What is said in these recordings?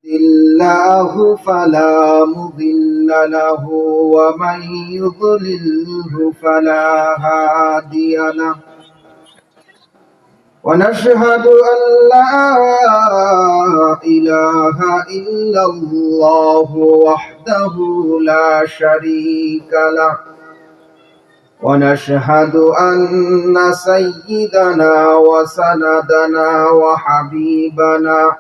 الله فلا مضل له ومن يضلله فلا هادي له ونشهد أن لا إله إلا الله وحده لا شريك له ونشهد أن سيدنا وسندنا وحبيبنا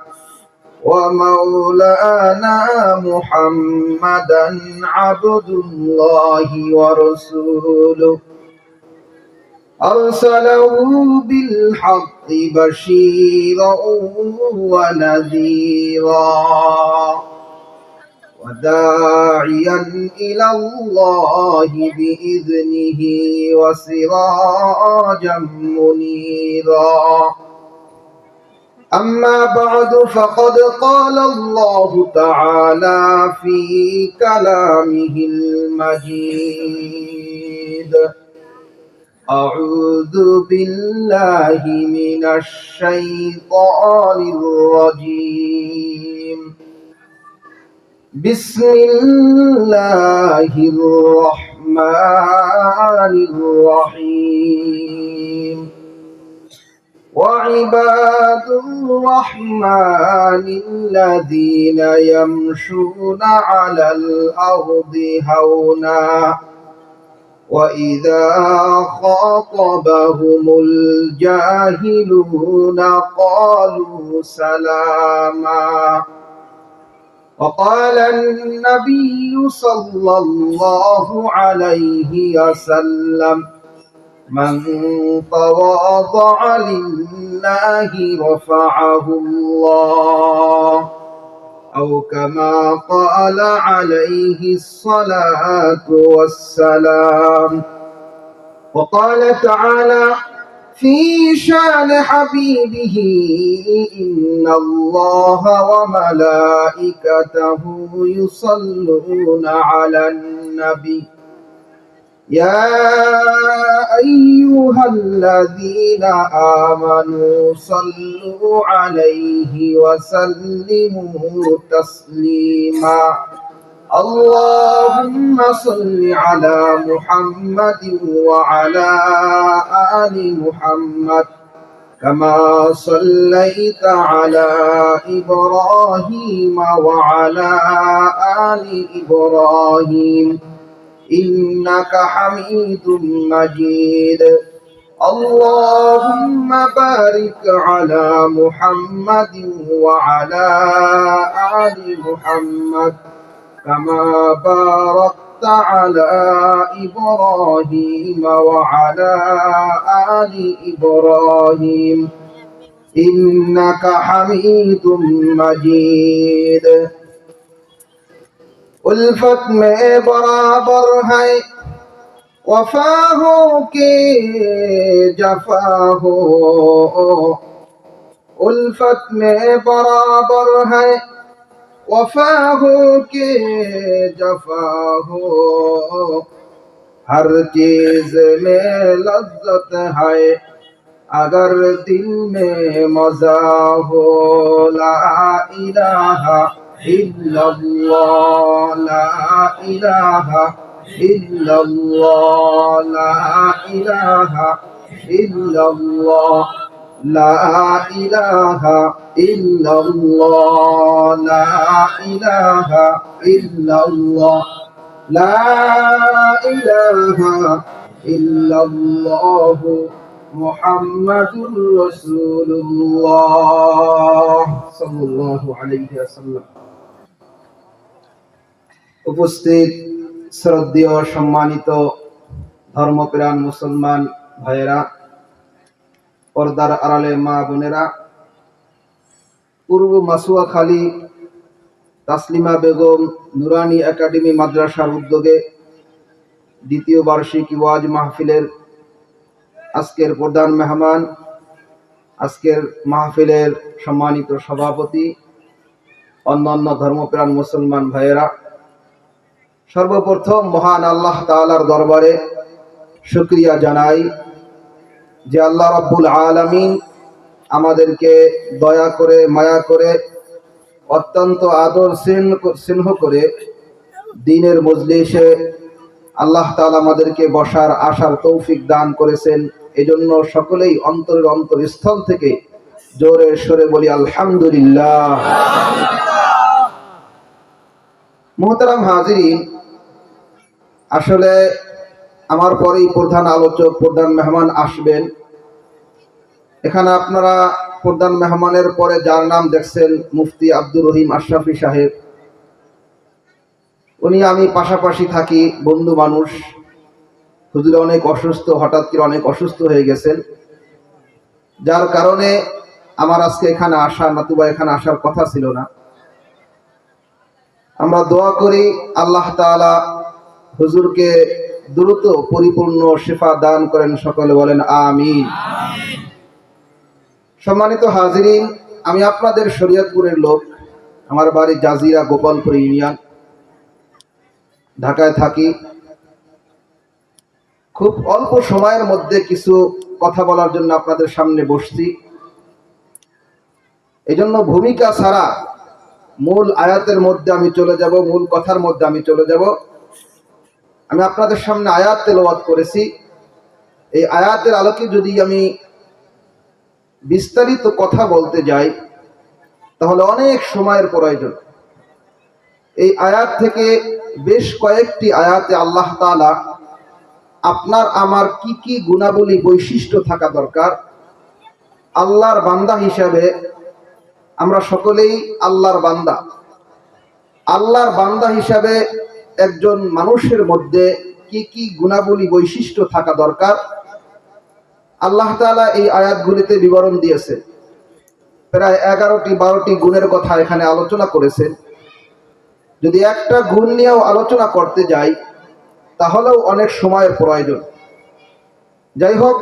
ومولانا محمدا عبد الله ورسوله أرسله بالحق بشيرا ونذيرا وداعيا إلى الله بإذنه وسراجا منيرا أما بعد فقد قال الله تعالى في كلامه المجيد أعوذ بالله من الشيطان الرجيم بسم الله الرحمن الرحيم وعباد الرحمن الذين يمشون على الأرض هونا وإذا خاطبهم الجاهلون قالوا سلاما وقال النبي صلى الله عليه وسلم من تواضع لله رفعه الله أو كما قال عليه الصلاة والسلام وقال تعالى في شان حبيبه إن الله وملائكته يصلون على النبي يا أيها الذين آمنوا صلوا عليه وسلموا تسليما اللهم صل على محمد وعلى آل محمد كما صليت على إبراهيم وعلى آل إبراهيم إنك حميد مجيد اللهم بارك على محمد وعلى آل محمد كما باركت على إبراهيم وعلى آل إبراهيم إنك حميد مجيد उल्फत में बराबर है वफा हो के जफा हो उल्फत में बराबर है वफा हो के जफा हो हर चीज में लज्जत है अगर दिल में मजा हो ला इलाहा इल्लल्लाह ला इलाहा इल्लल्लाह ला इलाहा इल्लल्लाह ला इलाहा इल्लल्लाह ला इलाहा इल्लल्लाह ला इलाहा इल्लल्लाह मुहम्मदुर रसूलुल्लाह सल्लल्लाहु अलैहि वसल्लम। উপস্থিত শ্রদ্ধেয় সম্মানিত ধর্মপ্রাণ মুসলমান ভাইয়েরা, পর্দার আড়ালে মা বোনেরা, পূর্ব মাসুয়াখালী তাসলিমা বেগম নুরানি একাডেমি মাদ্রাসার উদ্যোগে দ্বিতীয় বার্ষিক ওয়াজ মাহফিলের আজকের প্রধান মেহমান, আজকের মাহফিলের সম্মানিত সভাপতি, অন্যান্য ধর্মপ্রাণ মুসলমান ভাইয়েরা, সর্বপ্রথম মহান আল্লাহ তাআলার দরবারে শুকরিয়া জানাই যে আল্লাহ রাব্বুল আলামিন আমাদেরকে দয়া করে মায়া করে অত্যন্ত আদর স্নেহ করে দ্বীনের মজলিসে আল্লাহ তাআলা আমাদেরকে বসার আসার তৌফিক দান করেছেন। এজন্য সকলেই অন্তরের অন্তরস্থল থেকে জোরে সরে বলি আলহামদুলিল্লাহ। মুহতারাম হাজিরিন, আসলে আমার পরেই প্রধান আলোচক, প্রধান মেহমান আসবেন। এখানে আপনারা প্রধান মেহমানের পরে যার নাম দেখছেন, মুফতি আব্দুর রহিম আশরাফি সাহেব, উনি আমি পাশাপাশি থাকি, বন্ধু মানুষ। হুজুর অনেক অসুস্থ, হঠাৎ করে অনেক অসুস্থ হয়ে গেছেন, যার কারণে আমার আজকে এখানে আসা, নতুবা এখানে আসার কথা ছিল না। আমরা দোয়া করি আল্লাহ তাআলা হুজুরকে দ্রুত পরিপূর্ণ শিফা দান করেন, সকলে বলেন আমিন। সম্মানিত হাজিরিন, আমি আপনাদের শরীয়তপুরের লোক। আমার বাড়ি জাজিরা, গোপালপুর ইউনিয়ন, ঢাকায় থাকি। খুব অল্প সময়ের মধ্যে কিছু কথা বলার জন্য আপনাদের সামনে বসছি। এজন্য ভূমিকা ছাড়া মূল আয়াতের মধ্যে আমি চলে যাব, মূল কথার মধ্যে আমি চলে যাব। আমি আপনাদের সামনে আয়াত তেলাওয়াত করেছি। এই আয়াতের আলোকে যদি আমি বিস্তারিত কথা বলতে যাই তাহলে অনেক সময়ের প্রয়োজন। এই আয়াত থেকে বেশ কয়েকটি আয়াতে আল্লাহ তাআলা আপনার আমার কি কি গুণাবলী, বৈশিষ্ট্য থাকা দরকার, আল্লাহর বান্দা হিসাবে আমরা সকলেই আল্লাহর বান্দা। আল্লাহর বান্দা হিসাবে একজন মানুষের মধ্যে কি কি গুণাবলী, বৈশিষ্ট্য থাকা দরকার, আল্লাহ তাআলা এই আয়াতগুলিতে বিবরণ দিয়েছে। প্রায় 11-12টি গুণের কথা এখানে আলোচনা করেছেন। যদি একটা গুণ নিয়েও আলোচনা করতে যাই তাহলেও অনেক সময়ের প্রয়োজন। যাই হোক,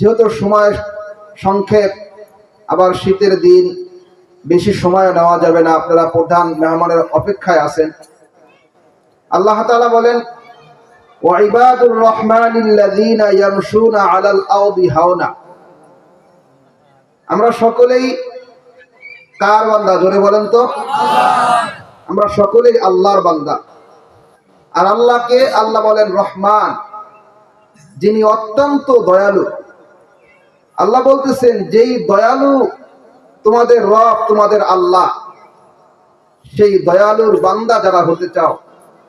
যেহেতু সময় সংক্ষেপ, আবার শীতের দিন, বেশি সময় নেওয়া যাবে না, আপনারা প্রধান মেহমানের অপেক্ষায় আছেন। আল্লাহ তাআলা বলেন, ওয়া ইবাদুর রহমানিল্লাযীনা ইয়ামশুনা আলাল আরদি হাওনা। আমরা সকলেই কার বান্দা? জোরে বলেন তো। আমরা সকলেই আল্লাহর বান্দা। আর আল্লাহকে আল্লাহ বলেন রহমান, যিনি অত্যন্ত দয়ালু। আল্লাহ বলতেছেন, যেই দয়ালু তোমাদের রব, তোমাদের আল্লাহ, সেই দয়ালুর বান্দা যারা হতে চাও,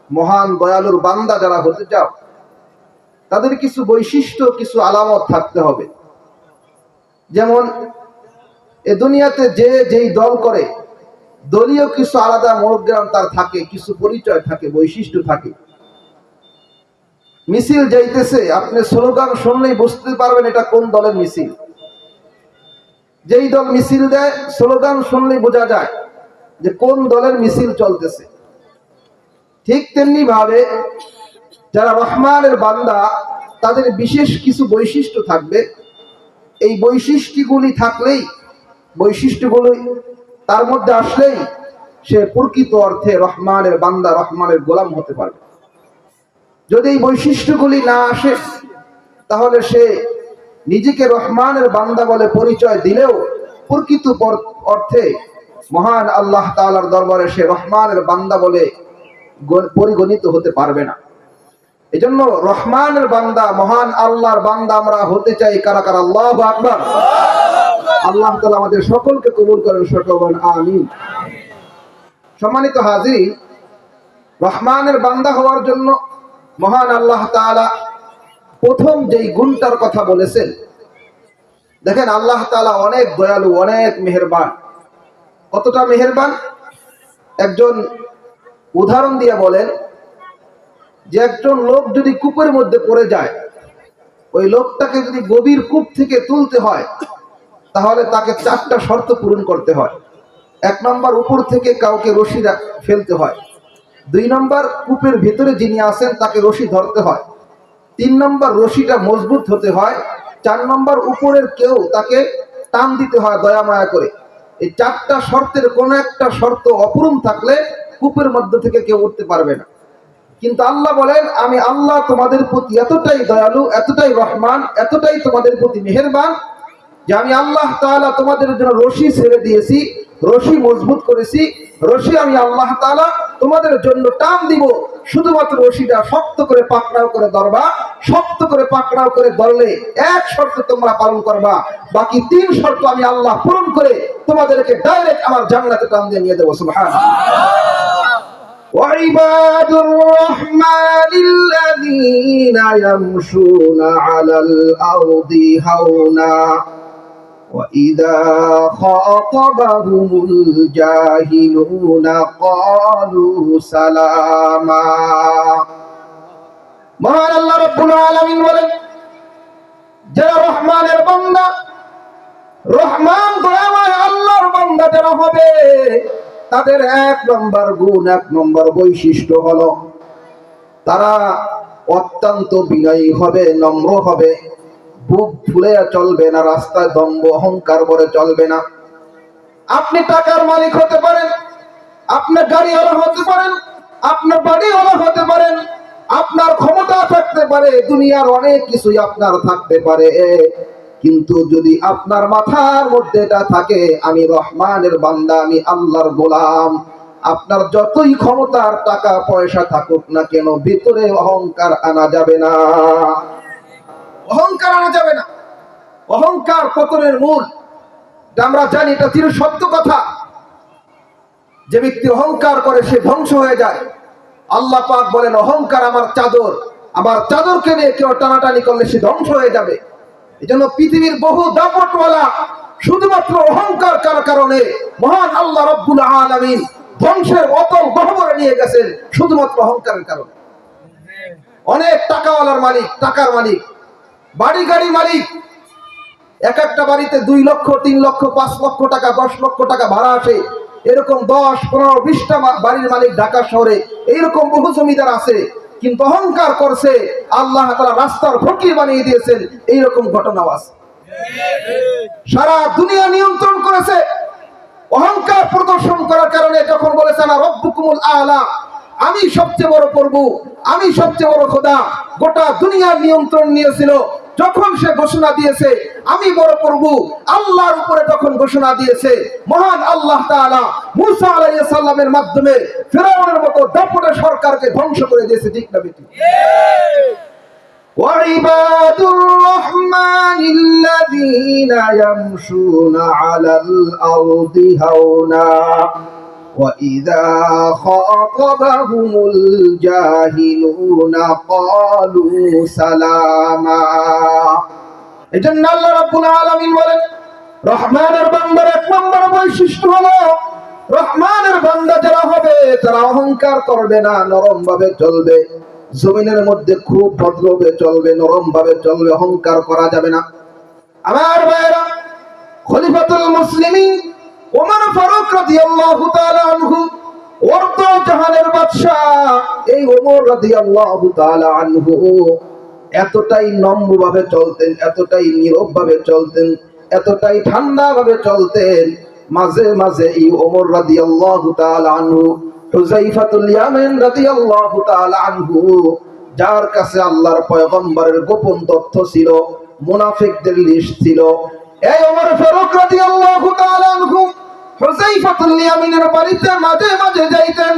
মহান দয়ালুর বান্দা যারা হতে চাও, তাদের কিছু বৈশিষ্ট্য, কিছু আলামত থাকতে হবে। যেমন এ দুনিয়াতে যে যেই দল করে, দলীয় কিছু আলাদা মনোগ্রাম তার থাকে, কিছু পরিচয় থাকে, বৈশিষ্ট্য থাকে। মিছিল যাইতেছে, আপনি স্লোগান শুনলেই বুঝতে পারবেন এটা কোন দলের মিছিল। যেই দল মিছিল দেয়, স্লোগান শুনলেই বোঝা যায় যে কোন দলের মিছিল চলতেছে। ঠিক তেমনি ভাবে যারা রহমানের বান্দা, তাদের বিশেষ কিছু বৈশিষ্ট্য থাকবে। এই বৈশিষ্ট্যগুলি থাকলেই, বৈশিষ্ট্যগুলি তার মধ্যে আসলেই সে প্রকৃত অর্থে রহমানের বান্দা, রহমানের গোলাম হতে পারবে। যদি এই বৈশিষ্ট্যগুলি না আসে তাহলে সে নিজেকে রহমানের বান্দা বলে পরিচয় দিলেও প্রকৃত অর্থে মহান আল্লাহ তাআলার দরবারে সে রহমানের বান্দা বলে পরিগণিত হতে পারবে না। এজন্য রহমানের বান্দা, মহান আল্লাহর বান্দা আমরা হতে চাই। কারা কারা? আল্লাহু আকবার। আল্লাহ তাআলা আমাদের সকলকে কবুল করেন, সকলে বলেন আমিন। সম্মানিত হাজিরিন, রহমানের বান্দা হওয়ার জন্য মহান আল্লাহ তাআলা প্রথম যেই গুণটার কথা বলেছেন, দেখেন আল্লাহ তাআলা অনেক দয়ালু, অনেক মেহেরবান। কতটা মেহেরবান? একজন উদাহরণ দিয়ে বলেন যে একজন লোক যদি কূপের মধ্যে পড়ে যায়, ওই লোকটাকে যদি গভীর কূপ থেকে তুলতে হয় তাহলে তাকে 4টা শর্ত পূরণ করতে হয়। 1 নম্বর, উপর থেকে কাউকে রশি ফেলতে হয়। 2 নম্বর, কূপের ভিতরে যিনি আছেন তাকে রশি ধরতে হয়। 3 নম্বর, রশিটা মজবুত হতে হয়। 4 নম্বর, উপরের কেউ তাকে টান দিতে হয় দয়া মায়া করে। এই 4টা শর্তের কোন একটা শর্ত অপূরণ থাকলে কূপের মধ্যে থেকে কেউ উঠতে পারবে না। কিন্তু আল্লাহ বলেন, আমি আল্লাহ তোমাদের প্রতি এতটাই দয়ালু, এতটাই রহমান, এতটাই তোমাদের প্রতি মেহেরবান যে আমি আল্লাহ তাআলা তোমাদের জন্য রশি ছেড়ে দিয়েছি। রশি মজবুত করেছি, রশি আমি আল্লাহ তাআলা তোমাদের জন্য টান দিব, শুধুমাত্র রশিটা শক্ত করে পাকড়াও করে ধরবা, শক্ত করে পাকড়াও করে ধরলে এক শর্ত তোমরা পালন করবা, বাকি 3 শর্ত আমি আল্লাহ পূরণ করে তোমাদেরকে ডাইরেক্ট আমার জান্নাতে টান দিয়ে নিয়ে দেবো। সুবহানাল্লাহ। وعباد الرحمن الذين يمشون على الأرض هونا وإذا خاطبهم الجاهلون قالوا سلاما। মহান আল্লাহ রাব্বুল আলামিন বলেন, যারা রহমানের বান্দা, রহমান দয়াময় আল্লাহর বান্দা যারা হবে, তাদের 1 নম্বর গুণ, 1 নম্বর বৈশিষ্ট্য হলো তারা অত্যন্ত বিনয়ী হবে, নম্র হবে, বুক ফুলে চলবে না, রাস্তায় দম্ভ অহংকার করে চলবে না। আপনি টাকার মালিক হতে পারেন, আপনার গাড়িওয়ালা হতে পারেন, আপনার বাড়িওয়ালা হতে পারেন, আপনার ক্ষমতা থাকতে পারে, দুনিয়ার অনেক কিছুই আপনার থাকতে পারে, কিন্তু যদি আপনার মাথার মধ্যে এটা থাকে আমি রহমানের বান্দা, আমি আল্লাহর গোলাম, আপনার যতই ক্ষমতার টাকা পয়সা থাকুক না কেন, ভিতরে অহংকার আনা যাবে না, অহংকার আনা যাবে না। অহংকার পতনের মূল, আমরা জানি, এটা চির সত্য কথা। যে ব্যক্তি অহংকার করে সে ধ্বংস হয়ে যায়। আল্লাহ পাক বলেন, অহংকার আমার চাদর, আমার চাদরকে নিয়ে কেউ টানাটানি করলে সে ধ্বংস হয়ে যাবে। এজন্য পৃথিবীর বহু দাপটওয়ালা শুধুমাত্র অহংকার কারণে মহান আল্লাহ রাব্বুল আলামিন ধ্বংসের অতল গহ্বরে নিয়ে গেছেন, শুধুমাত্র অহংকারের কারণে। অনেক টাকাওয়ালার মালিক, টাকার মালিক, বাড়ি গাড়ি মালিক, এক একটা বাড়িতে 2 লক্ষ, 3 লক্ষ, 5 লক্ষ টাকা, 10 লক্ষ টাকা ভাড়া আসে, এরকম 10, 15, 20টা বাড়ির মালিক ঢাকা শহরে, এইরকম বহু জমিদার আছে, কিন্তু অহংকার করছে, আল্লাহ তাআলা রাস্তার ফকির বানিয়ে দিয়েছেন, এইরকম ঘটনাও আছে। সারা দুনিয়া নিয়ন্ত্রণ করেছে অহংকার প্রদর্শন করার কারণে। যখন বলেছে না রব্বুকুমুল আলা, আমি সবচেয়ে বড় প্রভু, আমি সবচেয়ে বড় খোদা, গোটা দুনিয়ার নিয়ন্ত্রণ নিয়েছিল, যখন সে ঘোষণা দিয়েছে আমি বড় প্রভু, আল্লাহর উপরে যখন ঘোষণা দিয়েছে, মহান আল্লাহ তাআলা মুসা আলাইহিস সালামের মাধ্যমে ফিরআউনের মতো দাপটে সরকারকে ধ্বংস করে দিয়েছে। ঠিক না বেটি? وعباد الرحمن الذين يمشون على الأرض هونا وإذا خاطبهم الجاهلون قالوا سلاما। এজন্য আল্লাহ রাব্বুল আলামিন বলেন, রহমানের বান্দার 1 নম্বর বৈশিষ্ট্য হলো, রহমানের বান্দা যারা হবে তারা অহংকার করবে না, নরম ভাবে চলবে, জমিনের মধ্যে খুব ভদ্রভাবে চলবে, নরম ভাবে চলবে, অহংকার করা যাবে না। আমার ভাইরা, খলিফাতুল মুসলিমিন ওমর ফারুক রাদিয়াল্লাহু তাআলা আনহু, অর্ধ জাহানের বাদশা এই ওমর রাদিয়াল্লাহু তাআলা আনহু এতটাই নম্র ভাবে চলতেন, এতটাই নীরব ভাবে চলতেন, এতটাই ঠান্ডা ভাবে চলতেন, মাঝে মাঝে এই ওমর রাদিয়াল্লাহু তাআলা আনহু হুযায়ফাতুল ইয়ামান রাদিয়াল্লাহু তাআলা আনহু, যার কাছে আল্লাহর পয়গম্বরের গোপন তথ্য ছিল, মুনাফিকদের লিস্ট ছিল, এই ওমর ফারুক রাদিয়াল্লাহু তাআলা আনহু হুযায়ফাতুল ইয়ামানের বাড়িতে মাঝে মাঝে যাইতেন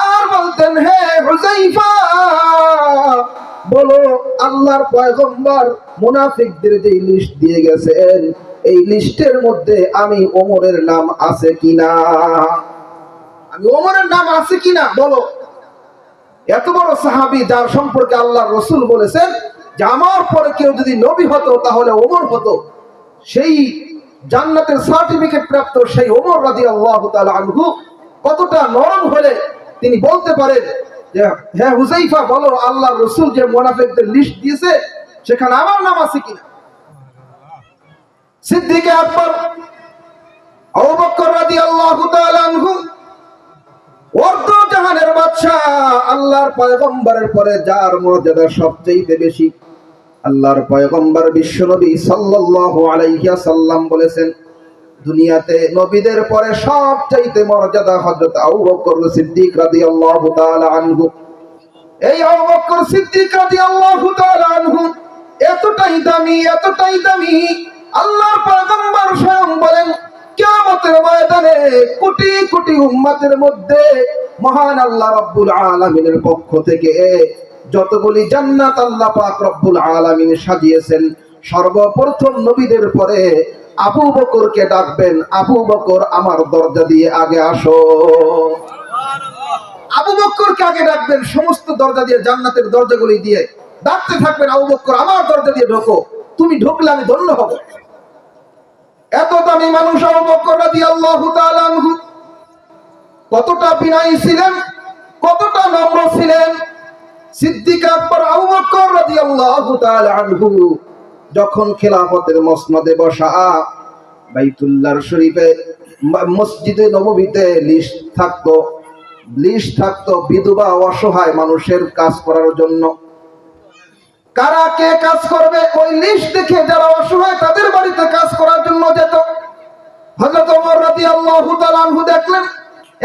আর বলতেন, হে হুযায়ফা, বলো আল্লাহর পয়গম্বর মুনাফিকদের যে লিস্ট দিয়ে গেছেন, এই লিস্টের মধ্যে আমি ওমরের নাম আছে কিনা, আমি ওমরের নাম আছে কিনা বলো। এত বড় সাহাবী, যার সম্পর্কে আল্লাহর রাসূল বলেছেন যে আমার পরে কেউ যদি নবী হতো তাহলে ওমর হতো, সেই জান্নাতের সার্টিফিকেট প্রাপ্ত সেই ওমর রাদিয়াল্লাহু তাআলা আনহু কতটা নরম হলে তিনি বলতে পারেন যে, হ্যাঁ হুযায়ফা, বলো আল্লাহর রাসূল যে মুনাফিকদের লিস্ট দিয়েছে সেখানে আমার নাম আছে কিনা। সিদ্দিক আকবর আবু বকর রাদিয়াল্লাহু তাআলা আনহু, অর্ধ জাহানের বাদশা, আল্লাহর পয়গম্বরের পরে যার মর্যাদা সবচেয়ে বেশি, আল্লাহর পয়গম্বর বিশ্বনবী সাল্লাল্লাহু আলাইহি ওয়াসাল্লাম বলেছেন, দুনিয়াতে নবীদের পরে সবচেয়ে মর্যাদা হযরত আবু বকর সিদ্দিক রাদিয়াল্লাহু তাআলা আনহু। এই আবু বকর সিদ্দিক রাদিয়াল্লাহু তাআলা আনহু এতটাই দামি, এতটাই দামি, আল্লাহর পয়গম্বর স্বয়ং বলেন, কিয়ামতের ময়দানে কোটি কোটি উম্মতের মধ্যে মহান আল্লাহ রাব্বুল আলামিনের পক্ষ থেকে যতগুলি জান্নাত আল্লাহ পাক রব্বুল আলামিন সাজিয়েছেন, সর্বপ্রথম নবীদের পরে আবু বকরকে ডাকবেন, আবু বকর আমার দরজা দিয়ে আগে আসো। আবু বকরকে আগে ডাকবেন, সমস্ত দরজা দিয়ে, জান্নাতের দরজাগুলি দিয়ে ডাকতে থাকবেন, আবু বকর আমার দরজা দিয়ে ঢোকো, তুমি ঢুকলে আমি ধন্য হব। এত দামি মানুষ আবু বকর রাদিয়াল্লাহু তাআলা আনহু, কতটা বিনয়ী ছিলেন, কতটা নম্র ছিলেন। সিদ্দিক আকবর আবু বকর রাদিয়াল্লাহু তাআলা আনহু যখন খেলাফতের মসনদে বসা, বাইতুল্লাহর শরীফে মসজিদে নববীতে লিস্ট থাকতো বিধবা অসহায় মানুষের কাজ করার জন্য। কারা কে কাজ করবে ওই লিস্ট দেখে যারা অসহায় তাদের বাড়িতে কাজ করার জন্য যেত। হযরত ওমর রাদিয়াল্লাহু তাআলা আনহু দেখলেন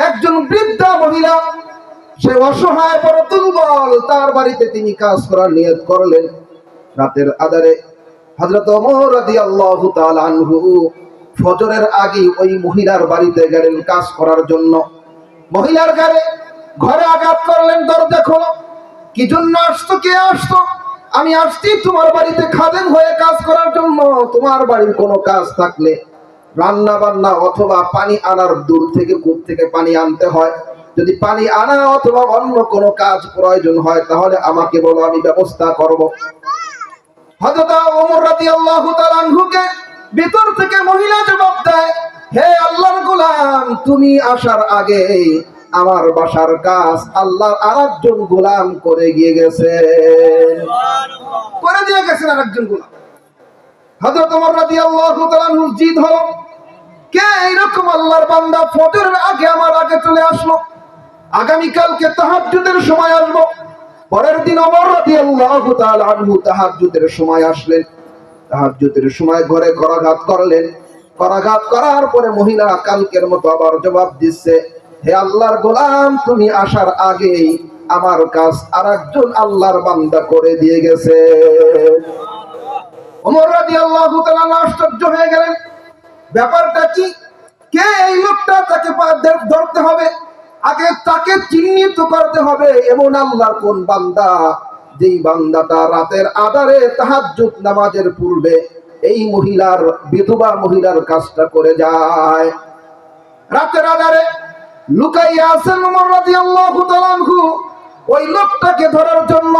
একজন বৃদ্ধা মহিলা, সে অসহায়, বড় দুর্বল, তার বাড়িতে তিনি কাজ করার নিয়ত করলেন। রাতের আধারে হযরত ওমর রাদিয়াল্লাহু তাআলা আনহু ফজরের আগে ওই মহিলার বাড়িতে গেলেন কাজ করার জন্য। মহিলার ঘরে আঘাত করলেন, দরজা খোলো। কি জন্য আসছো, কে আসছো? আমি আসছি তোমার বাড়িতে খাদেম হয়ে কাজ করার জন্য। তোমার বাড়ির কোনো কাজ থাকলে, রান্না বান্না অথবা পানি আনার, দূর থেকে কূপ থেকে পানি আনতে হয়, যদি পানি আনা অথবা অন্য কোনো কাজ প্রয়োজন হয় তাহলে আমাকে বলো, আমি ব্যবস্থা করব। হযরত ওমর রাদিয়াল্লাহু তাআলা আনহুকে ভিতর থেকে মহিলা জবাব দেয়, হে আল্লাহর গোলাম, তুমি আসার আগে আমার বাসার কাজ আল্লাহর আরেকজন গোলাম করে দিয়ে গেছেন, আরেকজন গোলাম। হযরত ওমর রাদিয়াল্লাহু তাআলা আনহু জিদ হলো, কে এইরকম আল্লাহর বান্দা ফজরের আগে আমার আগে চলে আসলো, আগামীকালকে তাহাজ্জুদের সময় আসবো। পরের দিন ওমর রাদিয়াল্লাহু তাআলা আনহু তাহাজ্জুদের সময় আসলেন। তাহাজ্জুদের সময় ঘরে করাঘাত করলেন। করাঘাত করার পরে মহিলা কালকের মতো আবার জবাব দিচ্ছে, হে আল্লাহর গোলাম, তুমি আসার আগেই আমার কাজ আরেকজন আল্লাহর বান্দা করে দিয়ে গেছে। ওমর রাদিয়াল্লাহু তাআলা আশ্চর্য হয়ে গেলেন, ব্যাপারটা কি? কে এই লোকটা? তাকে ধরতে হবে, আগে তাকে চিহ্নিত করতে হবে। এমন আল্লাহর কোন বান্দা, যেই বান্দাটা রাতের আধারে তাহাজ্জুদ নামাজের পূর্বে এই মহিলার, বিধবা মহিলার কাজটা করে যায়। রাতের আধারে লুকাইয়া আছেন ওমর রাদিয়াল্লাহু তাআলা আনহু ওই লোকটাকে ধরার জন্য,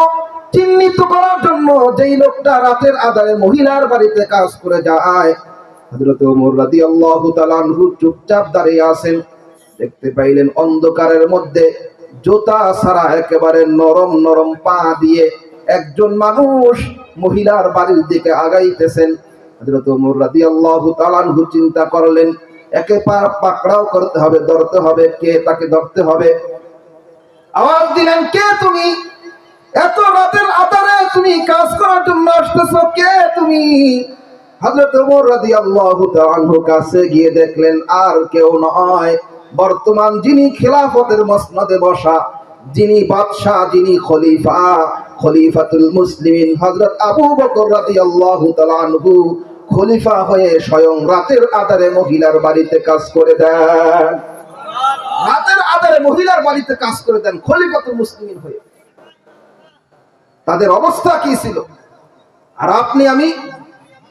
চিহ্নিত করার জন্য, যেই লোকটা রাতের আধারে মহিলার বাড়িতে কাজ করে যায়। হযরত ওমর রাদিয়াল্লাহু তাআলা আনহু চুপচাপ দাঁড়িয়ে আছেন। দেখতে পাইলেন অন্ধকারের মধ্যে জুতা ছাড়া একেবারে নরম নরম পা দিয়ে একজন মানুষ মহিলার বাড়ির দিকে আগাইতেছেন। হযরত ওমর রাদিয়াল্লাহু তাআলা আনহু চিন্তা করলেন, একে পাকড়াও করতে হবে, ধরতে হবে। কে? তাকে ধরতে হবে। আওয়াজ দিলেন, কে তুমি? এত রাতের আধারে তুমি কাজ করার জন্য আসতেছো, কে তুমি? হযরত ওমর রাদিয়াল্লাহু তাআলা আনহু কাছে গিয়ে দেখলেন আর কেউ নয়, বর্তমান যিনি খেলাফতের মসনদে বসা, যিনি বাদশা, যিনি খলিফা, খলিফাতুল মুসলিমিন হযরত আবু বকর রাদিয়াল্লাহু তাআলা আনহু খলিফা হয়ে স্বয়ং রাতের আধারে মহিলার বাড়িতে কাজ করে দেন। রাতের আধারে মহিলার বাড়িতে কাজ করে দেন খলিফাতুল মুসলিমিন হয়ে। তাদের অবস্থা কি ছিল? আর আপনি আমি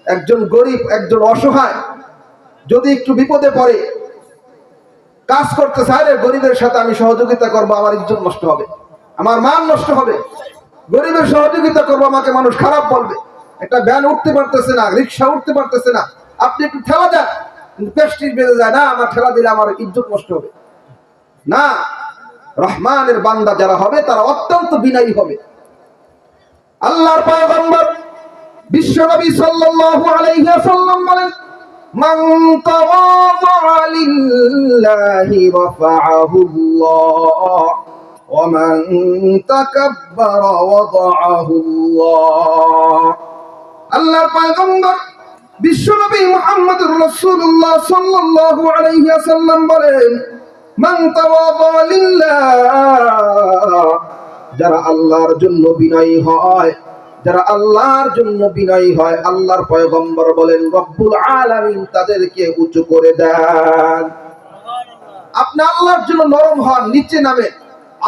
একজন গরিব, একজন অসহায়, যদি একটু বিপদে পড়ে কাজ করতে চাইলে গরিবের সাথে আমি সহযোগিতা করবো, আমার ইজ্জত নষ্ট হবে, আমার মান নষ্ট হবে। গরিবের সহযোগিতা করবো, আমাকে মানুষ খারাপ বলবে। একটা ভ্যান উঠতে পারতেছে না, রিক্সা উঠতে পারতেছে না, আপনি একটু ঠেলা দেন, কিন্তু প্রেস্টিজ বেড়ে যায়, না আমার ঠেলা দিলে আমার ইজ্জত নষ্ট হবে। না, রহমানের বান্দা যারা হবে তারা অত্যন্ত বিনয়ী হবে। আল্লাহর পয়গম্বর বিশ্বনবী সাল্লাল্লাহু আলাইহি ওয়াসাল্লাম বলেন, মান তাওয়াযা লিল্লাহি রাফা'াহুল্লাহ ওয়া মান তাকাব্বারা ওয়াদা'াহুল্লাহ। আল্লাহর পয়গম্বর বিশ্বনবী মুহাম্মদুর রাসূলুল্লাহ সাল্লাল্লাহু আলাইহি ওয়াসাল্লাম বলেন, মান তাওয়াযা লিল্লাহ, যারা আল্লাহর জন্য বিনয়ী হয়, যারা আল্লাহর জন্য বিনয়ী হয়, আল্লাহর পয়গম্বর বলেন রব্বুল আলামিন তাদেরকে উঁচু করে দেন। আপনি আল্লাহর জন্য নরম হন, নিচে নামেন,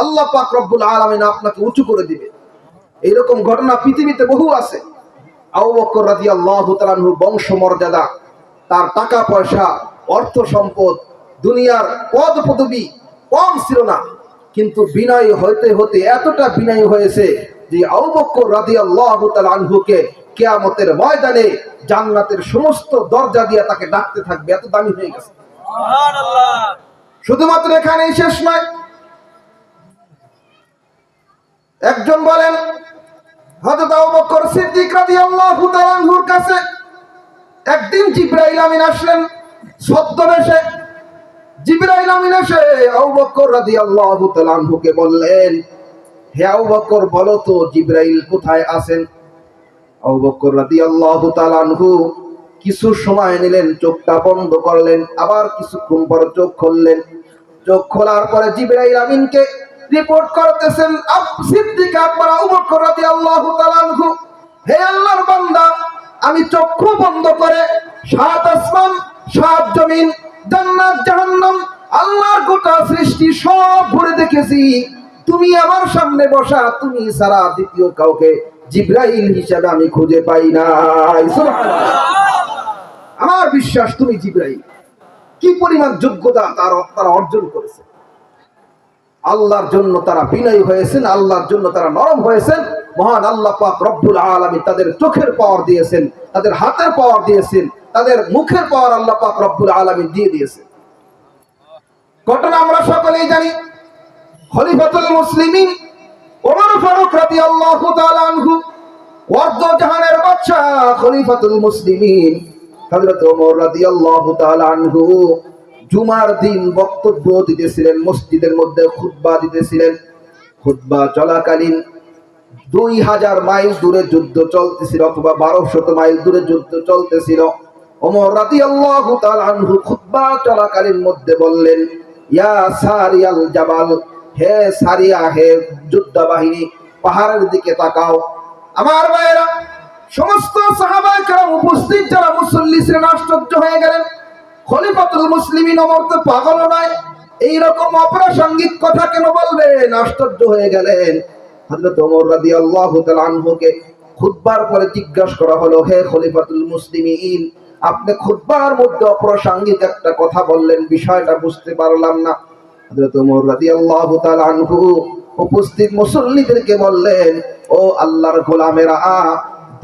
আল্লাহ পাক রব্বুল আলামিন আপনাকে উঁচু করে দিবে। এইরকম ঘটনা পৃথিবীতে বহু আছে। আবু বকর রাদিয়াল্লাহু তাআলা আনহু বংশ মর্যাদা, তার টাকা পয়সা, অর্থ সম্পদ, দুনিয়ার পদ পদবি কম ছিল না, কিন্তু বিনয়ী হতে হতে এতটা বিনয়ী হয়েছে যে আবু বকর রাদিয়াল্লাহু তাআলা আনহুকে কিয়ামতের ময়দানে জান্নাতের সমস্ত দরজা দিয়ে তাকে ডাকতে থাকবে, এত দামি হয়ে গেছে। সুবহানাল্লাহ। শুধুমাত্র এখানেই শেষ নয়। একজন বলেন হযরত আবু বকর সিদ্দিক রাদিয়াল্লাহু তাআলা আনহুর কাছে একদিন জিবরাইল আমিন আসলেন ছদ্মবেশে। জিবরাইল আমিন এসে আবু বকর রাদিয়াল্লাহু তাআলা আনহুকে বললেন, হে আবু বকর বলো তো জিবরাইল কোথায় আছেন? আবু বকর রাদিয়াল্লাহু তাআলা আনহু কিছু সময় নিলেন, চোখটা বন্ধ করলেন, আবার কিছুক্ষণ পর চোখ খুললেন। চোখ খোলার পরে জিবরাইল আমিনকে রিপোর্ট করতেছেন সিদ্দিক আকবর আবু বকর রাদিয়াল্লাহু তাআলা আনহু, হে আল্লাহর বান্দা, আমি চক্ষু বন্ধ করে সাত আসমান, সাত জমিন, জান্নাত জাহান্নাম, আল্লাহর গোটা সৃষ্টি সব ঘুরে দেখেছি, তুমি আমার সামনে বসা, তুমি ছাড়া দ্বিতীয় কাউকে জিবরাইল হিসেবে আমি খুঁজে পাই নাই। সুবহানাল্লাহ। আমার বিশ্বাস তুমি জিবরাইল। কি পরিমাণ যোগ্যতা তারা অর্জন করেছে। আল্লাহর জন্য তারা বিনয়ী হয়েছেন, আল্লাহর জন্য তারা নরম হয়েছেন। মহান আল্লাহ পাক রব্বুল আলামিন তাদের চোখের পাওয়ার দিয়েছেন, তাদের হাতের পাওয়ার দিয়েছেন, তাদের মুখের পাওয়ার আল্লাহ পাক রব্বুল আলামিন দিয়ে দিয়েছেন। ঘটনা আমরা সকলেই জানি। খলিফাতুল মুসলিমিন ওমর ফারুক রাদিয়াল্লাহু তাআলা আনহু, ওয়ার্দ জাহানের বাদশা খলিফাতুল মুসলিমিন হযরত ওমর রাদিয়াল্লাহু তাআলা আনহু জুমার দিন বক্তব্য দিতেছিলেন, মসজিদের মধ্যে খুতবা দিতেছিলেন। খুতবা চলাকালীন 2000 মাইল দূরে যুদ্ধ চলতেছিল, অথবা 1200 মাইল দূরে যুদ্ধ চলতেছিল। ওমর রাদিয়াল্লাহু তাআলা আনহু খুতবা চলাকালীন মধ্যে বললেন, ইয়া সারিয়াল জাবাল, হে সারিয়া, হে যুদ্ধ বাহিনী, পাহাড়ের দিকে তাকাও। আমার ভাইয়েরা, সমস্ত সাহাবায়ে কেরাম উপস্থিত যারা মুসল্লি ছিলেন আশ্চর্য হয়ে গেলেন। খলিফাতুল মুসলিমিন ওমর তো পাগল নয়, এইরকম অপ্রাসঙ্গিক কথা কেন বলবেন? আশ্চর্য হয়ে গেলেন। হযরত ওমর রাদিয়াল্লাহু তাআলা আনহুকে খুতবার পরে জিজ্ঞাসা করা হলো, হে খলিফাতুল মুসলিমিন, আপনি খুতবার মধ্যে অপ্রাসঙ্গিক একটা কথা বললেন, বিষয়টা বুঝতে পারলাম না। হযরত ওমর রাদিয়াল্লাহু তাআলা আনহু উপস্থিত মুসল্লিদেরকে বললেন, ও আল্লাহর গোলামেরা,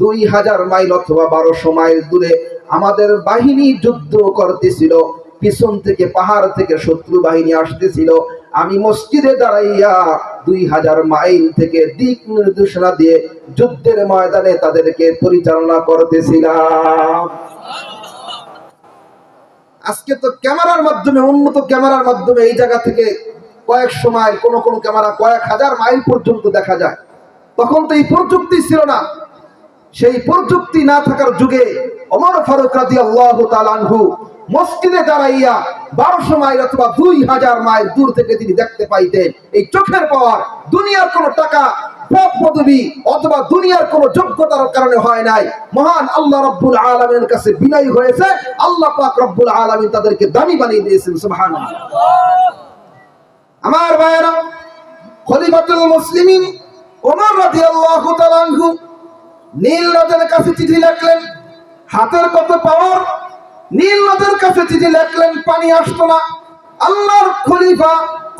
2000 মাইল অথবা 1200 মাইল দূরে আমাদের বাহিনী যুদ্ধ করতেছিল, পিছন থেকে পাহাড় থেকে শত্রু বাহিনী আসতেছিল। আমি মসজিদে দাঁড়াইয়া 2000 মাইল থেকে দিক নির্দেশনা দিয়ে যুদ্ধের ময়দানে তাদেরকে পরিচালনা করতেছিলাম। আজকে তো ক্যামেরার মাধ্যমে, উন্নত ক্যামেরার মাধ্যমে এই জায়গা থেকে কয়েকশো মাইল, কোন কোন ক্যামেরা কয়েক হাজার মাইল পর্যন্ত দেখা যায়। তখন তো এই প্রযুক্তি ছিল না। সেই প্রযুক্তি না থাকার যুগে ওমর ফারুক রাদিয়াল্লাহু তাআলা আনহু মসজিদে দাঁড়াইয়া 1200 মাইল অথবা 2000 মাইল দূর থেকে তিনি দেখতে পাইতেন। এই চোখের পাওয়ার দুনিয়ার কোনো টাকা, পদ পদবি অথবা দুনিয়ার কোনো যোগ্যতার কারণে হয় নাই। মহান আল্লাহ রাব্বুল আলামিনের কাছে বিনয়ী হয়েছে, আল্লাহ পাক রব্বুল আলামিন তাদেরকে দামি বানিয়ে দিয়েছেন। সুবহানাল্লাহ। আমার ভাইয়েরা, খলিফাতুল মুসলিমিন ওমর রাদিয়াল্লাহু তাআলা আনহু নীল নদের কাছে চিঠি লিখলেন। হাতের কত পাওয়ার! নীল নদের কাছে চিঠি লিখলেন, পানি আসতো না। আল্লাহর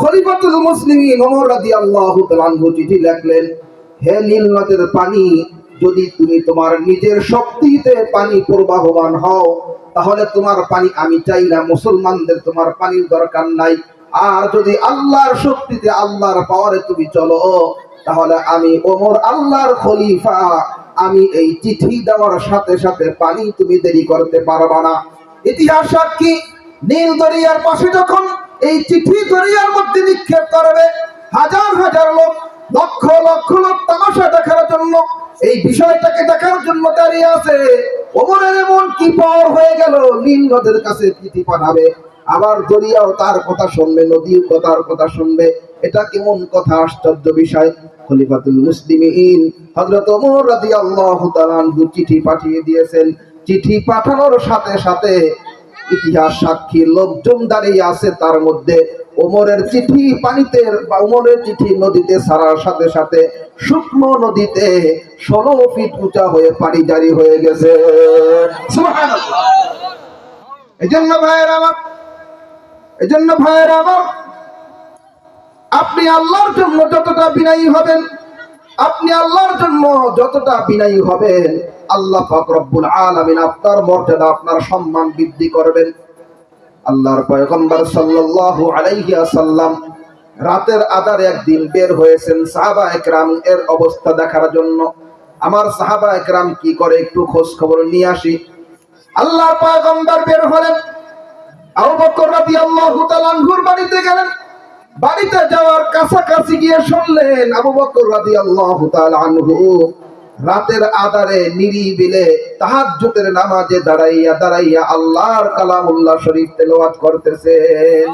খলিফাতুল মুসলিমিন ওমর রাদিয়াল্লাহু তাআলা আনহু চিঠি লিখলেন, হে নীল নদের পানি, যদি তুমি তোমার নিজের শক্তিতে পানি প্রবাহমান হও, তাহলে তোমার পানি আমি চাই না, মুসলমানদের তোমার পানির দরকার নাই। আর যদি আল্লাহর শক্তিতে, আল্লাহর পাওয়ারে তুমি চলো, তাহলে আমি ওমর আল্লাহর খলিফা, আমি এই চিঠি দেওয়ার সাথে সাথে পানি তুমি দেরি করতে পারবা না। ইতিহাস সাক্ষী, নীল দরিয়ার পাশে যখন এই চিঠি দরিয়ার মধ্যে নিক্ষেপ করবে, হাজার হাজার লোক, লক্ষ লক্ষ লোক তামাশা দেখার জন্য, এই বিষয়টাকে দেখার জন্য দাঁড়িয়ে আছে। ওমরের এমন কি পাওয়ার হয়ে গেল, নীল নদের কাছে চিঠি পাঠাবে, আবার দরিয়াও তার কথা শুনবে, নদীও তার কথা শুনবে। এটা কেমন কথা, আশ্চর্য বিষয়। খলিফাতুল মুসলিমিন হযরত ওমর রাদিয়াল্লাহু তাআলা আনহু চিঠি পাঠিয়ে দিয়েছেন। চিঠি পাঠানোর সাথে সাথে ইতিহাস সাক্ষী লোকজন দাঁড়িয়ে আছে, তার মধ্যে ওমরের চিঠি পানিতে বা ওমরের চিঠি নদীতে ছাড়ার সাথে সাথে শুকনো নদীতে 16 ফিট উঁচা হয়ে পানি জারি হয়ে গেছে। সুবহানাল্লাহ। এজন্য ভাইয়েরা আমার, আপনি আল্লাহর জন্য যতটা বিনয়ী হবেন, আল্লাহ পাক রব্বুল আলামিন আপনার মর্যাদা, আপনার সম্মান বৃদ্ধি করবেন। আল্লাহর পয়গম্বর সাল্লাল্লাহু আলাইহি ওয়াসাল্লাম রাতের আধারে একদিন বের হয়েছেন সাহাবা একরাম এর অবস্থা দেখার জন্য। আমার সাহাবা একরাম কি করে একটু খোঁজ খবর নিয়ে আসি। আল্লাহর পয়গম্বর বের হলেন, আবু বকর রাদিয়াল্লাহু তাআলা আনহুর বাড়িতে গেলেন। বাড়িতে যাওয়ার কাছাকাছি গিয়ে শুনলেন আবু বকর রাদিয়াল্লাহু তাআলা আনহু রাতের আধারে নিরিবিলে তাহাজ্জুদের নামাজে দাঁড়াইয়া আল্লাহর কালামুল্লাহ শরীফ তেলাওয়াত করতেছেন।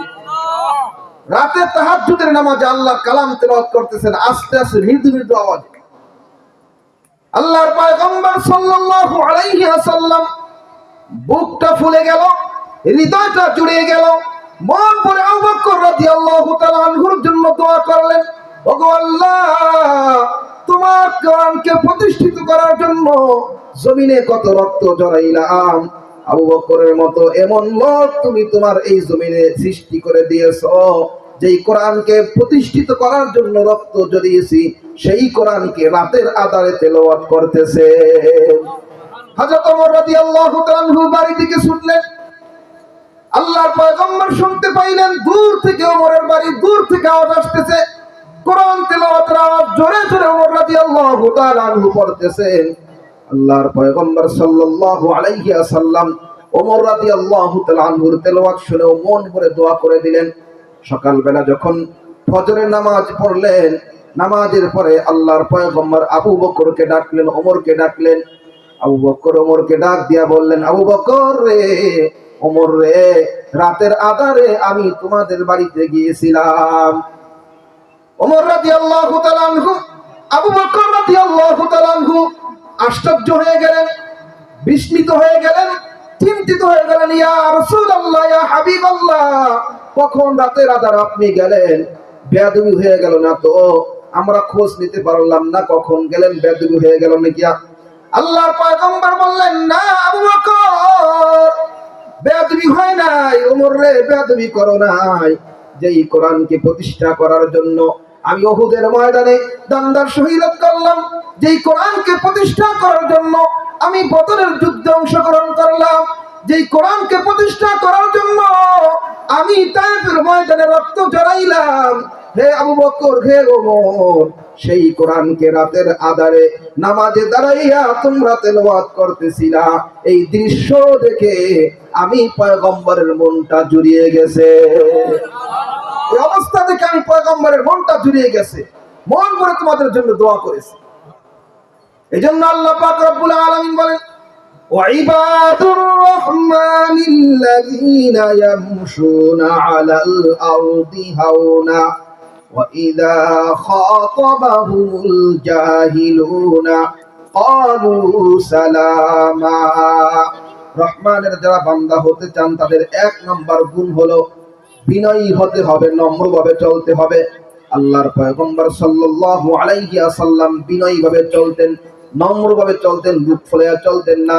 রাতে তাহাজ্জুদের নামাজে আল্লাহর কালাম তেলাওয়াত করতেছেন, আস্তে আস্তে মৃদু মৃদু আওয়াজে। আল্লাহর পয়গম্বর সাল্লাল্লাহু আলাইহি ওয়াসাল্লাম বুকটা ফুলে গেল, হৃদয়টা জুড়িয়ে গেল। মন পড়ে আবু বকর রাদিয়াল্লাহু তাআলা আনহুর জন্য দোয়া করলেন, ওগো আল্লাহ, তোমার কোরআনকে প্রতিষ্ঠিত করার জন্য জমিনে কত রক্ত ঝরাইলাম, আবু বকরের মতো এমন লোক তুমি তোমার এই জমিনে সৃষ্টি করে দিয়েছো, যেই কোরআনকে প্রতিষ্ঠিত করার জন্য রক্ত ঝরিয়েছি, সেই কোরআনকে রাতের আধারে তেলাওয়াত করতেছে। হযরত ওমর রাদিয়াল্লাহু তাআলা আনহু বাড়ি থেকে ছুটলেন। আল্লাহর পয়গম্বর শুনতে পাইলেন দূর থেকে ওমরের বাড়ি, দূর থেকে আওয়াজ আসতেছে, কোরআন তেলাওয়াতের আওয়াজ, জোরে জোরে ওমর রাদিয়াল্লাহু তাআলা আনহু পড়তেছেন। আল্লাহর পয়গম্বর সাল্লাল্লাহু আলাইহি ওয়াসাল্লাম ওমর রাদিয়াল্লাহু তাআলা আনহুর তেলাওয়াত শুনে মন ভরে দোয়া করে দিলেন। সকালবেলা যখন ফজরের নামাজ পড়লেন, নামাজের পরে আল্লাহর পয়গম্বর আবু বকরকে ডাকলেন, ওমরকে ডাকলেন। আবু বকর ওমরকে ডাক দিয়া বললেন, আবু বকর রে, ওমর রে, রাতের আধারে আমি তোমাদের বাড়িতে গিয়েছিলাম। ওমর রাদিয়াল্লাহু তাআলা আনহু, আবু বকর রাদিয়াল্লাহু তাআলা আনহু আশ্চর্য হয়ে গেলেন, বিস্মিত হয়ে গেলেন, চিন্তিত হয়ে গেলেন। ইয়া রাসূলুল্লাহ, ইয়া হাবিবাল্লাহ, কখন রাতের আধারে আপনি গেলেন? বেয়াদবি হয়ে গেল না তো? আমরা খোঁজ নিতে পারলাম না কখন গেলেন, বেয়াদবি হয়ে গেল নাকি? আল্লাহর পয়গম্বর বললেন, না আবু বকর, বেয়াদবি হয় নাই। ওমর রে, বেয়াদবি করো নাই। যেই কোরআনকে প্রতিষ্ঠা করার জন্য আমি উহুদের ময়দানে দান্দার শহীদ করলাম, যেই কোরআনকে প্রতিষ্ঠা করার জন্য আমি বদরের যুদ্ধে অংশগ্রহণ করলাম, যেই কোরআনকে প্রতিষ্ঠা করার জন্য আমি তায়েফের ময়দানে রক্ত ঝরাইলাম, হে আবু বকর, হে ওমর, সেই কোরআনকে রাতের আধারে নামাজে দাঁড়াইয়া তোমরা তেলাওয়াত করতেছিলা, এই দৃশ্য দেখে আমি পয়গম্বরের মনটা জুড়িয়ে গেছে। এই অবস্থা দেখে আমি পয়গম্বরের মনটা জুড়িয়ে গেছে, মন করে তোমাদের জন্য দোয়া করেছি। এজন্য আল্লাহ পাক রব্বুল আলামিন বলেন, ওয়াইবাদুর রাহমানিল্লাযীনা ইয়ামশুনা আলাল আরদি হাওনা ওয়াইযা খাতাবাহুমুল জাহিলুনা ক্বালু সালামা। রহমানের যারা বান্দা হতে চান তাদের এক নাম্বার গুণ হলো বিনয়ী হতে হবে, নম্রভাবে চলতে হবে। আল্লাহর পয়গম্বর সাল্লাল্লাহু আলাইহি ওয়াসাল্লাম বিনয়ী ভাবে চলতেন, নম্রভাবে চলতেন, বুক ফুলিয়ে চলতেন না।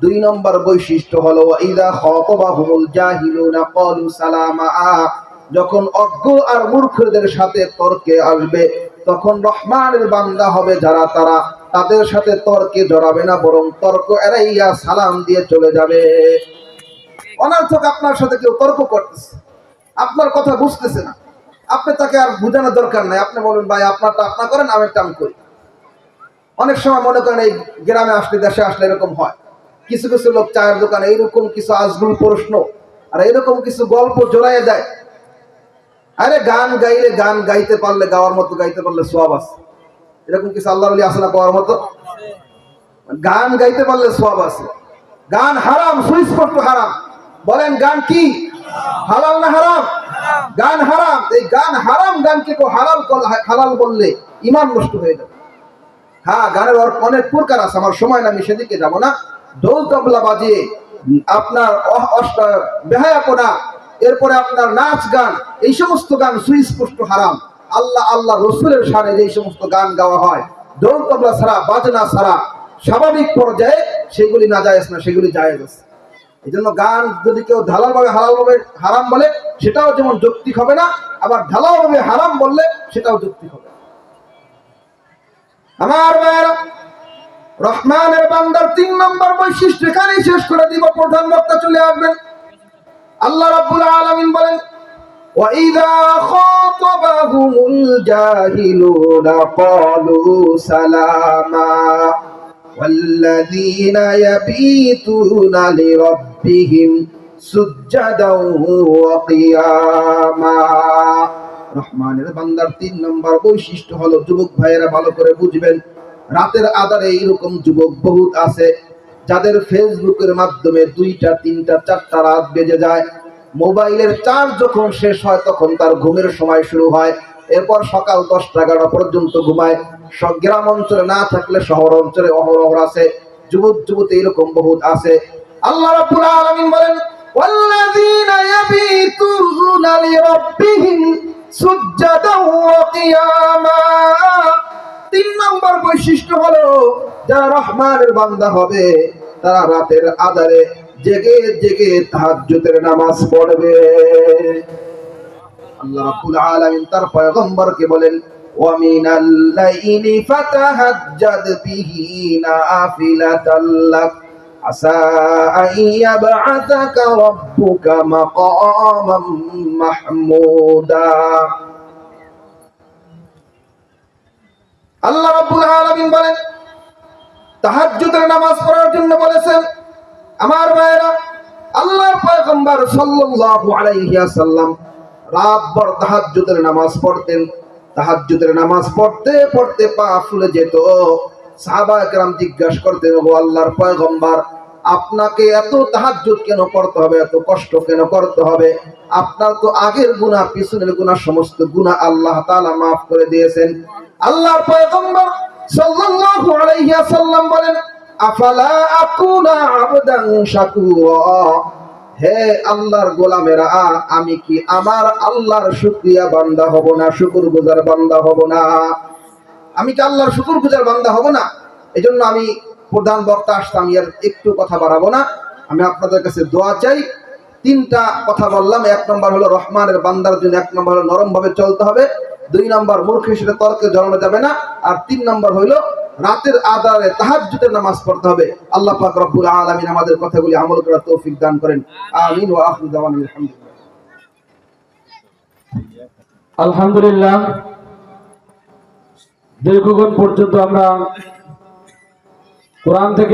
দুই নম্বর বৈশিষ্ট্য হলো ওয়াইদা খাতাবাহুমুল জাহিলুনা ক্বালু সালামা। যখন অজ্ঞ আর মূর্খদের সাথে তর্কে আসবে, তখন রহমানের বান্দা হবে যারা, তারা তাদের সাথে তর্কে জড়াবে না, বরং তর্ক এড়াইয়া সালাম দিয়ে চলে যাবে। অনর্থক আপনার সাথে কেউ তর্ক করতেছে, আপনার কথা বুঝতেছে না, আপনি তাকে আর বোঝানোর দরকার নাই। আপনি বলেন, ভাই আপনারটা আপনা করেন, আমিরটা আমি করি। অনেক সময় মনে করেন এই গ্রামে আসলে, দেশে আসলে এরকম হয়, কিছু কিছু লোক চায়ের দোকানে এইরকম কিছু আজগুল প্রশ্ন আর এরকম কিছু গল্প জড়াইয়ে দেয়। আরে গান গাইলে, গান গাইতে পারলে, গাওয়ার মতো গাইতে পারলে সওয়াব আছে। এরকম কিছু আল্লাহর ওলি আছে না গাওয়ার মতো? গান গাইতে পারলে সওয়াব আছে। গান হারাম, সুস্পষ্ট হারাম। বলেন গান কি? হালাল না হারাম? গান হারাম। এই গান হারাম গানকে কেউ হালাল বললে ঈমান নষ্ট হয়ে যাবে। হ্যাঁ, গানের অনেক প্রকার আছে, আমার সময় না, আমি সেদিকে যাব না। ঢোল তবলা বাজিয়ে আপনার বেহায়াপনা, এরপরে আপনার নাচ গান, এই সমস্ত গান সুস্পষ্ট হারাম। আল্লাহ আল্লাহ রসুলের শানে যে সমস্ত গান গাওয়া হয় ঢোল তবলা ছাড়া, বাজনা ছাড়া, স্বাভাবিক পর্যায়ে, সেগুলি না জায়েজ না, সেগুলি জায়েজ আছে। এই জন্য গান যদি কেউ ঢালাল ভাবে হালাল ভাবে হারাম বলে, সেটাও যেমন যৌক্তিক হবে না, আবার ঢালাও ভাবে হারাম বললে সেটাও যৌক্তিক হবে। আমার ভাইয়েরা, রহমানের বান্দার ৩ নম্বর বৈশিষ্ট্য এখানেই শেষ করে দিব, প্রধান বক্তা চলে আসবেন। আল্লাহ রাব্বুল আলামিন বলেন, وَإِذَا خَاطَبَهُمُ الْجَاهِلُونَ قَالُوا سَلَامًا وَالَّذِينَ يَبِيتُونَ لِرَبِّهِمْ سُجَّدًا وَقِيَامًا। রহমানের বান্দার ৩ নম্বর বৈশিষ্ট্য হলো, যুবক ভাইয়েরা ভালো করে বুঝবেন, রাতের আধারে এইরকম যুবক বহুত আছে যাদের ফেসবুকের মাধ্যমে 2টা 3টা 4টা রাত বেজে যায়। মোবাইলের চার্জ যখন শেষ হয় তখন তার ঘুমের সময় শুরু হয়, এরপর সকাল 10টা 11টা পর্যন্ত ঘুমায়। সব গ্রাম অঞ্চলে না থাকলে শহর অঞ্চলে অহরহ আছে যুবক যুবতী, এরকম বহুত আছে। আল্লাহ রাব্বুল আলামিন বলেন, ওয়াল্লাযীনা ইয়াবিতুনা লিরাব্বিহিম সুজ্জাদান ওয়া কিয়ামা। ৩ নম্বর বৈশিষ্ট্য হলো, যারা রহমানের বান্দা হবে তারা রাতের আধারে জেগে জেগে তাহাজ্জুদের নামাজ পড়বে। আল্লাহ রাব্বুল আলামিন তার পয়গম্বরকে বলেন, ওয়া মিনাল লাইলি ফাতাহাজ্জাদ বিহি নাফিলাতাল লাক আসা আইয়াবআসাকা রাব্বুকা মাকামান মাহমুদা। আল্লাহ রাব্বুল আলামিন বলেন, তাহাজ্জুদের নামাজ পড়ার জন্য বলেছেন। আমার ভাইয়েরা, আল্লাহর পয়গম্বর সাল্লাল্লাহু আলাইহি ওয়াসাল্লাম রাতভর তাহাজ্জুদের নামাজ পড়তেন। তাহাজ্জুদের নামাজ পড়তে পড়তে পা ফুলে যেত। সাহাবায়ে কেরাম জিজ্ঞাসা করতেন, ও আল্লাহর পয়গম্বর, আপনাকে এত তাহাজ্জুদ কেন পড়তে হবে, এত কষ্ট কেন করতে হবে? আপনার তো আগের গুনাহ পিছনের গুনাহ সমস্ত গুনাহ আল্লাহ তাআলা maaf করে দিয়েছেন। আল্লাহর পয়গম্বর সাল্লাল্লাহু আলাইহি ওয়াসাল্লাম বলেন, আফালা আকুনা আবদান শাকুরা। হে আল্লাহর গোলামেরা, আমি কি আমার আল্লাহর শুকরিয়া বান্দা হব না, শুকরগুজার বান্দা হব না? আমি কি আল্লাহর শুকরগুজার বান্দা হব না? এজন্য আমি প্রধান বক্তা আসলাম, এর একটু কথা বাড়াবো না। আমি আপনাদের কাছে দোয়া চাই। 3টা কথা বললাম। 1 নম্বর হলো রহমানের বান্দার জন্য 1 নম্বর হলো নরম ভাবে চলতে হবে, 2 নম্বর মূর্খের সাথে তর্কে জড়ানো যাবে না, আর 3 নম্বর হলো রাতের আধারে তাহাজ্জুদের নামাজ পড়তে হবে। আল্লাহ পাক রব্বুল আলামিন আমাদের কথাগুলি আমল করার তৌফিক দান করেন। আমিন ওয়া আখিরু দাওয়ানা আলহামদুলিল্লাহ। আলহামদুলিল্লাহ, দীর্ঘক্ষণ পর্যন্ত আমরা কোরআন থেকে